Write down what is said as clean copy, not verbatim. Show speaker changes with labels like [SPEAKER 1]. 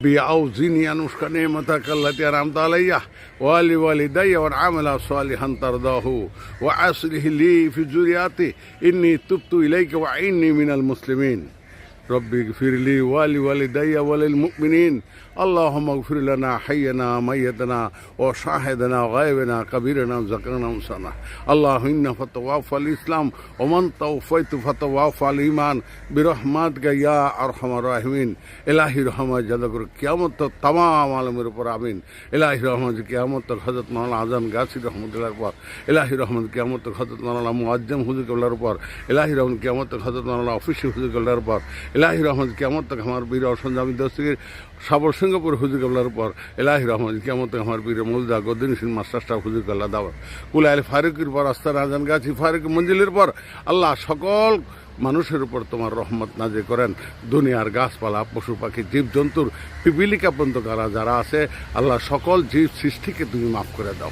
[SPEAKER 1] بأوزني أن أشكر نعمتك التي أنعمت علي ولوالدي وأن أعمل صالحا ترضاه وأصلح لي في ذريتي إني تبت إليك وإني من المسلمين ربي اغفر لي ولوالدي وللمؤمنين اللهم اغفر لنا حينا ميتنا وشاهدنا وغائبنا كبيرنا وذكرنا وانسانا اللهم إنا فتوفى الإسلام ومن توفيت فتوفى الإيمان برحمتك يا أرحم الراحمين إلهي رحمت جدकर क़यामत तक तमाम आलमेर ऊपर आमीन इलाही रहमत क़यामत तक हज़रत मौलाना आज़म गासी रहमतुल्लाह ऊपर इलाही रहमत क़यामत तक हज़रत मौलाना मुअज्जम हुजूर क़िबलार ऊपर इलाही रहमत क़यामत तक हज़रत मौलाना ऑफिसी हुजूर क़िबलार ऊपर इलाही रहमत क़यामत तक हमारे वीर और संजामी दस्तगीर साबर सिंगापुर हुजूर क़िबलार ऊपर इलाही रहमत क़यामत तक हमारे वीर मौजूदा गोदीन सिंह मास्टर साहब हुजूर क़िबला दावत कुल आले फारूकीर पर आस्ताना आज़ान गाছি फारूক मंजिलेर पर আল্লাহ সকল মানুষের উপর তোমার রহমত নাজিল করেন দুনিয়ার গাছপালা পশু পাখি জীবজন্তুর পিপিলিকা পর্যন্ত যারা আছে আল্লাহ সকল জীব সৃষ্টিকে তুমি মাফ করে দাও।